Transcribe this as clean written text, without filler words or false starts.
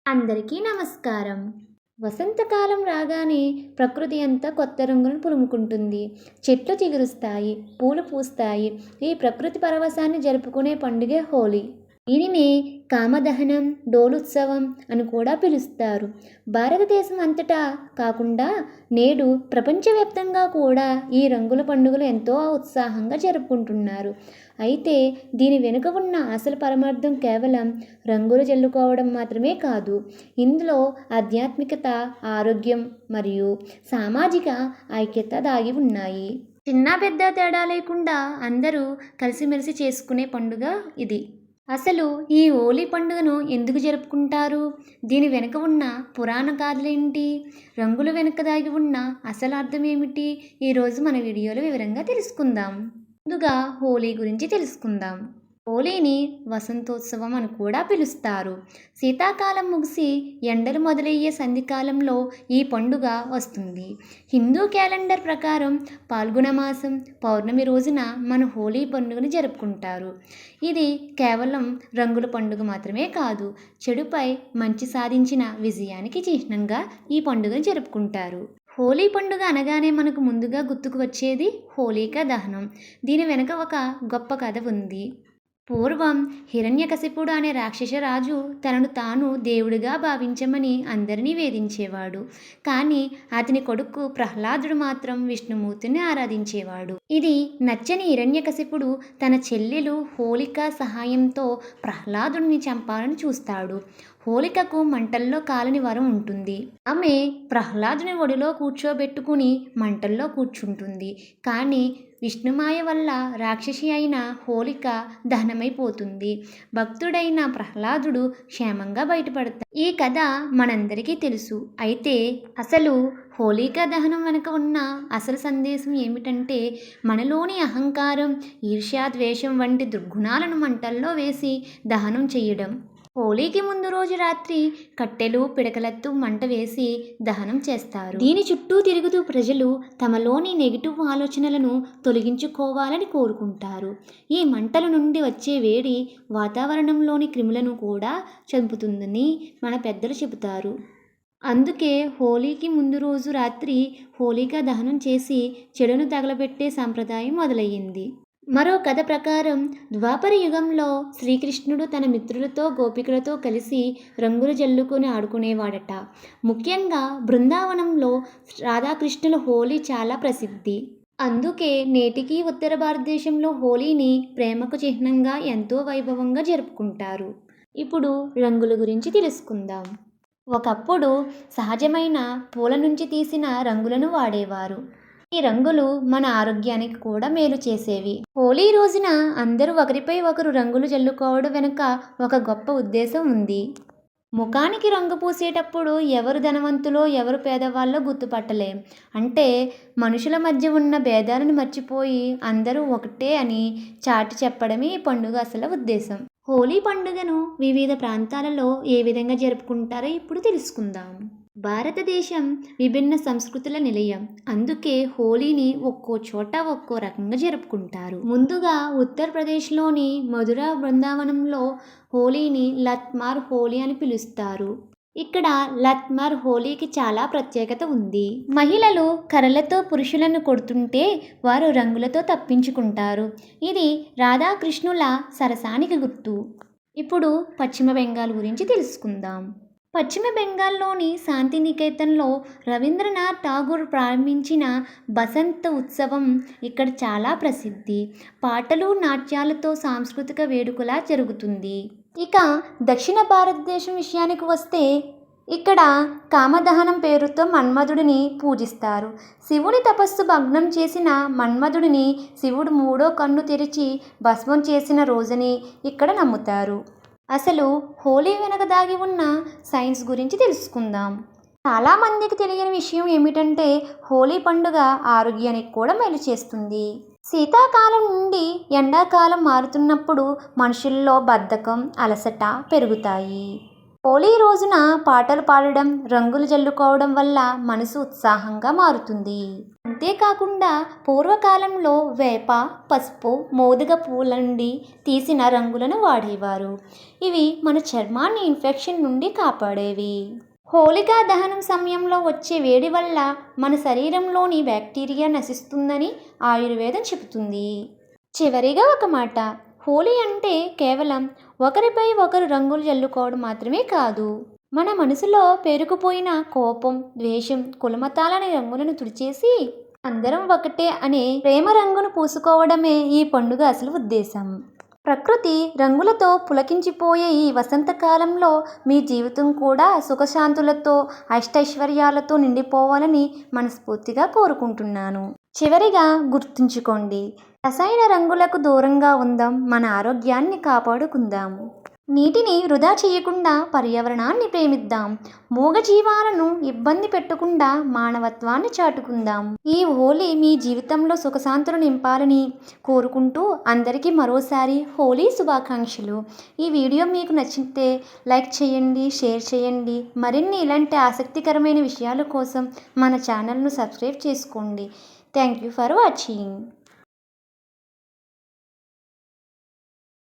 అందరికీ నమస్కారం. వసంతకాలం రాగానే ప్రకృతి అంతా కొత్త రంగులను పులుముకుంటుంది. చెట్లు చిగురుస్తాయి, పూలు పూస్తాయి. ఈ ప్రకృతి పరవశాన్ని జరుపుకునే పండుగే హోలీ. దీనిని కామదహనం, డోలుత్సవం అని కూడా పిలుస్తారు. భారతదేశం అంతటా కాకుండా నేడు ప్రపంచవ్యాప్తంగా కూడా ఈ రంగుల పండుగలు ఎంతో ఉత్సాహంగా జరుపుకుంటున్నారు. అయితే దీని వెనుక ఉన్న అసలు పరమార్థం కేవలం రంగులు జల్లుకోవడం మాత్రమే కాదు. ఇందులో ఆధ్యాత్మికత, ఆరోగ్యం మరియు సామాజిక ఐక్యత దాగి ఉన్నాయి. చిన్న పెద్ద తేడా లేకుండా అందరూ కలిసిమెలిసి చేసుకునే పండుగ ఇది. అసలు ఈ హోలీ పండుగను ఎందుకు జరుపుకుంటారు? దీని వెనుక ఉన్న పురాణ గాథలేంటి? రంగుల వెనుక దాగి ఉన్న అసలు అర్థం ఏమిటి? ఈరోజు మన వీడియోలో వివరంగా తెలుసుకుందాం. ముందుగా హోలీ గురించి తెలుసుకుందాం. హోలీని వసంతోత్సవం అని కూడా పిలుస్తారు. శీతాకాలం ముగిసి ఎండలు మొదలయ్యే సంధికాలంలో ఈ పండుగ వస్తుంది. హిందూ క్యాలెండర్ ప్రకారం పాల్గొన మాసం పౌర్ణమి రోజున మన హోలీ పండుగను జరుపుకుంటారు. ఇది కేవలం రంగుల పండుగ మాత్రమే కాదు, చెడుపై మంచి సాధించిన విజయానికి చిహ్నంగా ఈ పండుగను జరుపుకుంటారు. హోలీ పండుగ అనగానే మనకు ముందుగా గుర్తుకు వచ్చేది హోలికా దహనం. దీని వెనుక ఒక గొప్ప కథ ఉంది. పూర్వం హిరణ్యకశిపుడు అనే రాక్షస రాజు తనను తాను దేవుడిగా భావించమని అందరినీ వేధించేవాడు. కానీ అతని కొడుకు ప్రహ్లాదుడు మాత్రం విష్ణుమూర్తిని ఆరాధించేవాడు. ఇది నచ్చని హిరణ్యకశిపుడు తన చెల్లెలు హోలిక సహాయంతో ప్రహ్లాదుడిని చంపాలని చూస్తాడు. హోలికకు మంటల్లో కాలని వరం ఉంటుంది. ఆమె ప్రహ్లాదుని ఒడిలో కూర్చోబెట్టుకుని మంటల్లో కూర్చుంటుంది. కానీ విష్ణుమాయ వల్ల రాక్షసి అయిన హోలిక దహనమైపోతుంది. భక్తుడైన ప్రహ్లాదుడు క్షేమంగా బయటపడతాడు. ఈ కథ మనందరికీ తెలుసు. అయితే అసలు హోలికా దహనం వెనుక ఉన్న అసలు సందేశం ఏమిటంటే మనలోని అహంకారం, ఈర్ష్య, ద్వేషం వంటి దుర్గుణాలను మంటల్లో వేసి దహనం చేయడం. హోలీకి ముందు రోజు రాత్రి కట్టెలు, పిడకలతో మంట వేసి దహనం చేస్తారు. దీని చుట్టూ తిరుగుతూ ప్రజలు తమలోని నెగిటివ్ ఆలోచనలను తొలగించుకోవాలని కోరుకుంటారు. ఈ మంటల నుండి వచ్చే వేడి వాతావరణంలోని క్రిములను కూడా చంపుతుందని మన పెద్దలు చెబుతారు. అందుకే హోలీకి ముందు రోజు రాత్రి హోలికా దహనం చేసి చెడును తగలబెట్టే సంప్రదాయం మొదలయ్యింది. మరో కథ ప్రకారం ద్వాపర యుగంలో శ్రీకృష్ణుడు తన మిత్రులతో, గోపికలతో కలిసి రంగులు జల్లుకొని ఆడుకునేవాడట. ముఖ్యంగా బృందావనంలో రాధాకృష్ణుల హోలీ చాలా ప్రసిద్ధి. అందుకే నేటికి ఉత్తర భారతదేశంలో హోలీని ప్రేమకు చిహ్నంగా ఎంతో వైభవంగా జరుపుకుంటారు. ఇప్పుడు రంగుల గురించి తెలుసుకుందాం. ఒకప్పుడు సహజమైన పూల నుంచి తీసిన రంగులను వాడేవారు. ఈ రంగులు మన ఆరోగ్యానికి కూడా మేలు చేసేవి. హోలీ రోజున అందరూ ఒకరిపై ఒకరు రంగులు జల్లుకోవడం వెనుక ఒక గొప్ప ఉద్దేశం ఉంది. ముఖానికి రంగు పూసేటప్పుడు ఎవరు ధనవంతులో ఎవరు పేదవాళ్ళో గుర్తుపట్టలేం. అంటే మనుషుల మధ్య ఉన్న భేదాలను మర్చిపోయి అందరూ ఒకటే అని చాటి చెప్పడమే ఈ పండుగ అసలు ఉద్దేశం. హోలీ పండుగను వివిధ ప్రాంతాలలో ఏ విధంగా జరుపుకుంటారో ఇప్పుడు తెలుసుకుందాం. భారతదేశం విభిన్న సంస్కృతుల నిలయం. అందుకే హోలీని ఒక్కో చోట ఒక్కో రకంగా జరుపుకుంటారు. ముందుగా ఉత్తరప్రదేశ్లోని మధుర బృందావనంలో హోలీని లత్మార్ హోలీ అని పిలుస్తారు. ఇక్కడ లత్మార్ హోలీకి చాలా ప్రత్యేకత ఉంది. మహిళలు కర్రలతో పురుషులను కొడుతుంటే వారు రంగులతో తప్పించుకుంటారు. ఇది రాధాకృష్ణుల సరసానికి గుర్తు. ఇప్పుడు పశ్చిమ బెంగాల్ గురించి తెలుసుకుందాం. పశ్చిమ బెంగాల్లోని శాంతినికేతన్లో రవీంద్రనాథ్ ఠాగూర్ ప్రారంభించిన బసంత ఉత్సవం ఇక్కడ చాలా ప్రసిద్ధి. పాటలు, నాట్యాలతో సాంస్కృతిక వేడుకలా జరుగుతుంది. ఇక దక్షిణ భారతదేశం విషయానికి వస్తే ఇక్కడ కామదహనం పేరుతో మన్మధుడిని పూజిస్తారు. శివుడి తపస్సు భగ్నం చేసిన మన్మధుడిని శివుడు మూడో కన్ను తెరిచి భస్మం చేసిన రోజని ఇక్కడ నమ్ముతారు. అసలు హోలీ వెనక దాగి ఉన్న సైన్స్ గురించి తెలుసుకుందాం. చాలామందికి తెలియని విషయం ఏమిటంటే హోలీ పండుగ ఆరోగ్యానికి కూడా మేలు చేస్తుంది. శీతాకాలం నుండి ఎండాకాలం మారుతున్నప్పుడు మనుషుల్లో బద్ధకం, అలసట పెరుగుతాయి. హోలీ రోజున పాటలు పాడడం, రంగులు జల్లుకోవడం వల్ల మనసు ఉత్సాహంగా మారుతుంది. అంతేకాకుండా పూర్వకాలంలో వేప, పసుపు, మోదుగ పూల నుండి తీసిన రంగులను వాడేవారు. ఇవి మన చర్మాన్ని ఇన్ఫెక్షన్ నుండి కాపాడేవి. హోళికా దహనం సమయంలో వచ్చే వేడి వల్ల మన శరీరంలోని బ్యాక్టీరియా నశిస్తుందని ఆయుర్వేదం చెబుతుంది. చివరిగా ఒక మాట, హోలీ అంటే కేవలం ఒకరిపై ఒకరు రంగులు జల్లుకోవడం మాత్రమే కాదు. మన మనసులో పేరుకుపోయిన కోపం, ద్వేషం, కులమతాలని రంగులను తుడిచేసి అందరం ఒకటే అనే ప్రేమ రంగును పూసుకోవడమే ఈ పండుగ అసలు ఉద్దేశం. ప్రకృతి రంగులతో పులకించిపోయే ఈ వసంతకాలంలో మీ జీవితం కూడా సుఖశాంతులతో, అష్టైశ్వర్యాలతో నిండిపోవాలని మనస్ఫూర్తిగా కోరుకుంటున్నాను. చివరిగా గుర్తుంచుకోండి, రసాయన రంగులకు దూరంగా ఉందాం, మన ఆరోగ్యాన్ని కాపాడుకుందాం. నీటిని వృధా చేయకుండా పర్యావరణాన్ని ప్రేమిద్దాం. మూగజీవాలను ఇబ్బంది పెట్టకుండా మానవత్వాన్ని చాటుకుందాం. ఈ హోలీ మీ జీవితంలో సుఖశాంతులు నింపాలని కోరుకుంటూ అందరికీ మరోసారి హోలీ శుభాకాంక్షలు. ఈ వీడియో మీకు నచ్చితే లైక్ చేయండి, షేర్ చేయండి. మరిన్ని ఇలాంటి ఆసక్తికరమైన విషయాల కోసం మన ఛానల్ను సబ్స్క్రైబ్ చేసుకోండి. Thank you for watching.